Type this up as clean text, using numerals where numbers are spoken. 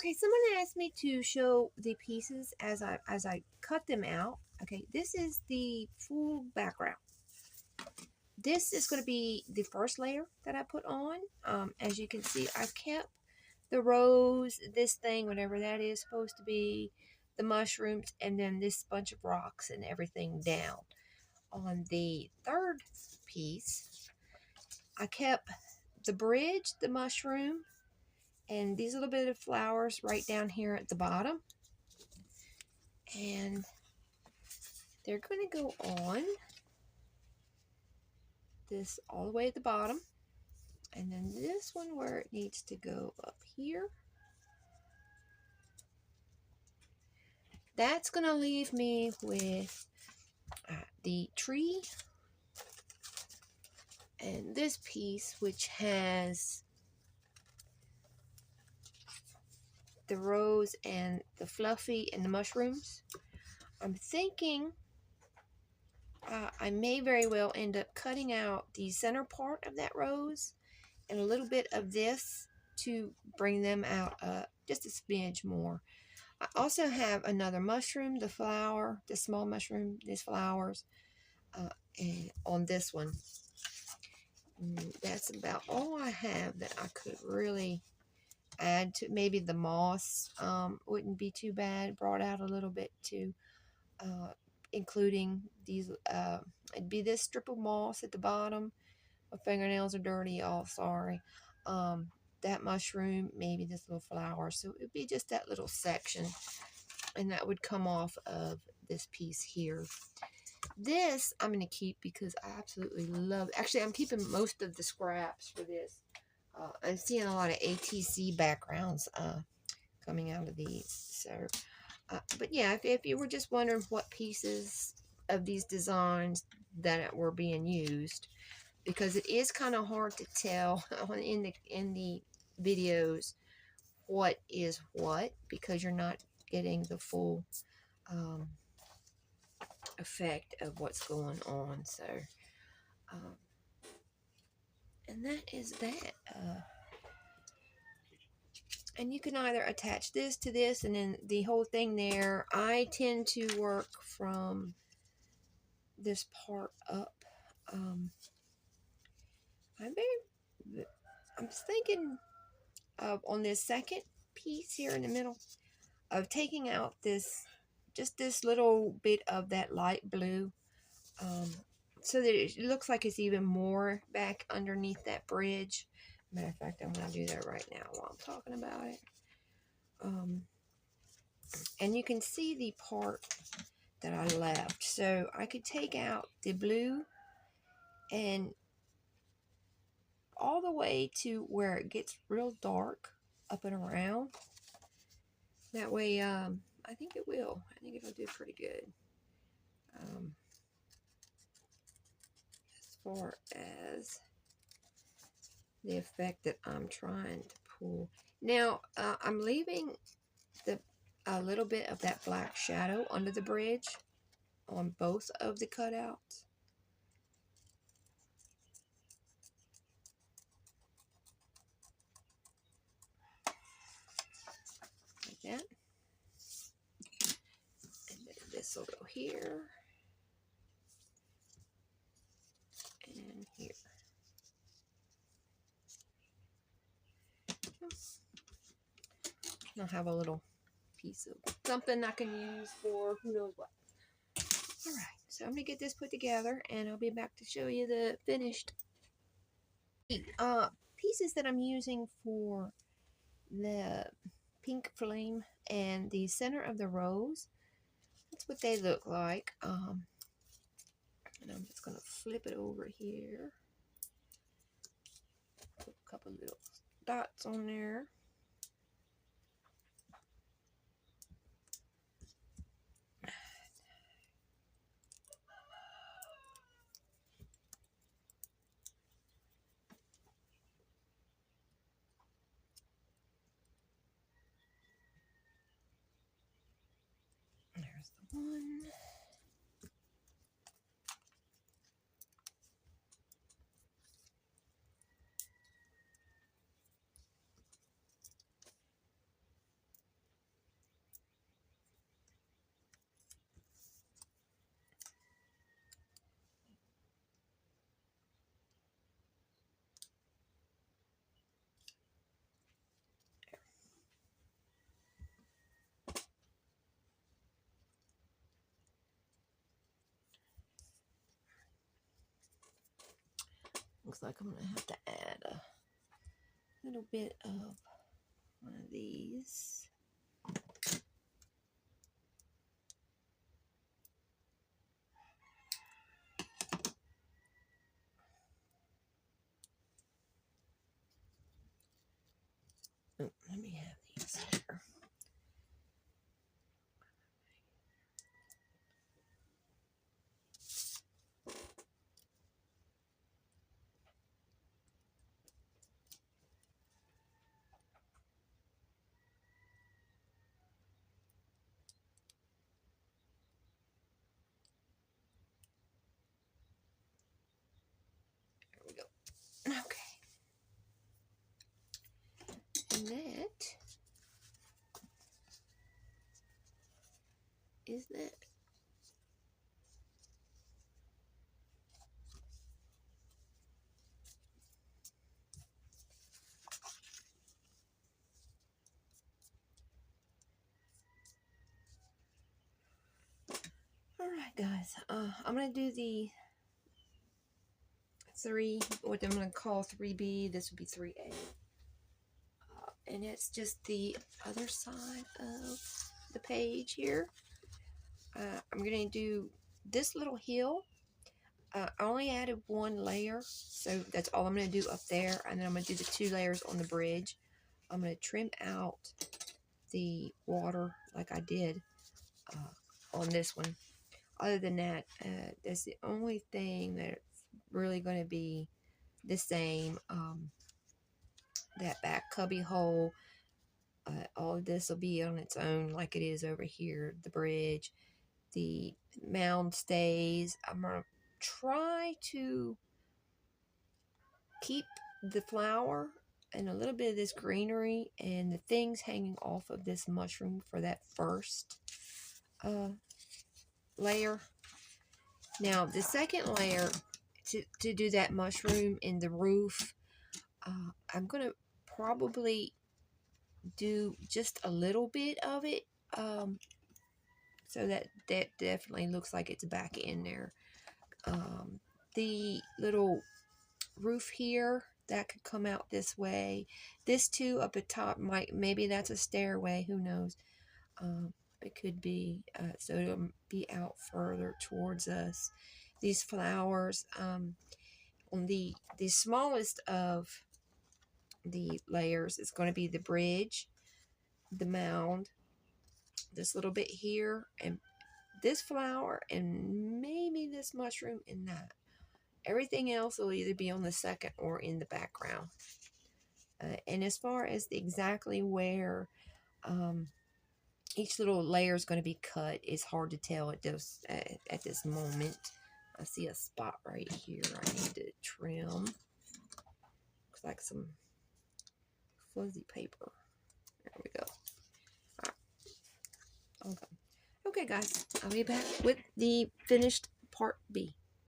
Okay, someone asked me to show the pieces as I cut them out. Okay, this is the full background. This is going to be the first layer that I put on. As you can see, I kept the rose, this thing, whatever that is supposed to be, the mushrooms, and then this bunch of rocks and everything down. On the third piece, I kept the bridge, the mushroom, and these little bit of flowers right down here at the bottom. And they're going to go on this all the way at the bottom. And then this one where it needs to go up here. That's going to leave me with the tree and this piece, which has the rose and the fluffy and the mushrooms. I'm thinking I may very well end up cutting out the center part of that rose and a little bit of this to bring them out just a smidge more. I also have another mushroom, the flower, the small mushroom, these flowers, and on this one. That's about all I have that I could really add to. Maybe the moss wouldn't be too bad, brought out a little bit too, including these, it'd be this strip of moss at the bottom. My fingernails are dirty, all sorry. That mushroom, maybe this little flower. So it'd be just that little section, and that would come off of this piece here. This I'm going to keep because I absolutely love it. Actually, I'm keeping most of the scraps for this. I'm seeing a lot of ATC backgrounds coming out of these. So, but yeah, if you were just wondering what pieces of these designs that were being used, because it is kind of hard to tell in the videos what is what, because you're not getting the full effect of what's going on. So and that is that. And you can either attach this to this and then the whole thing there. I tend to work from this part up. I'm thinking of, on this second piece here in the middle, of taking out this, just this little bit of that light blue, so that it looks like it's even more back underneath that bridge. Matter of fact, I'm going to do that right now while I'm talking about it. And you can see the part that I left. So I could take out the blue and all the way to where it gets real dark up and around. That way, I think it will. I think it'll do pretty good. As far as the effect that I'm trying to pull. Now, I'm leaving a little bit of that black shadow under the bridge on both of the cutouts. Like that. And then this will go here. And here. I'll have a little piece of something I can use for who knows what. Alright, so I'm going to get this put together and I'll be back to show you the finished pieces that I'm using for the pink flame and the center of the rose. That's what they look like. And I'm just going to flip it over here. Put a couple little dots on there. There's the one. looks like I'm going to have to add a little bit of one of these. Oh, let me have these here. There we go. Okay. And that is that. Alright guys, I'm going to do the 3, what I'm going to call 3B, this would be 3A. And it's just the other side of the page here. I'm going to do this little hill. I only added 1 layer, so that's all I'm going to do up there. And then I'm going to do the 2 layers on the bridge. I'm going to trim out the water like I did on this one. Other than that, that's the only thing that's really going to be the same. That back cubby hole, all of this will be on its own like it is over here. The bridge, the mound stays. I'm going to try to keep the flower and a little bit of this greenery and the things hanging off of this mushroom for that first layer. Now the second layer, to do that mushroom in the roof, I'm going to probably do just a little bit of it, so that definitely looks like it's back in there. The little roof here, that could come out this way. This too up at top, maybe that's a stairway, who knows. It could be, so it'll be out further towards us. These flowers, on the smallest of the layers is going to be the bridge, the mound, this little bit here, and this flower, and maybe this mushroom in that. Everything else will either be on the second or in the background. And as far as exactly where each little layer is going to be cut, it's hard to tell at this moment. I see a spot right here I need to trim. Looks like some fuzzy paper. There we go. All right. Okay, guys, I'll be back with the finished part B.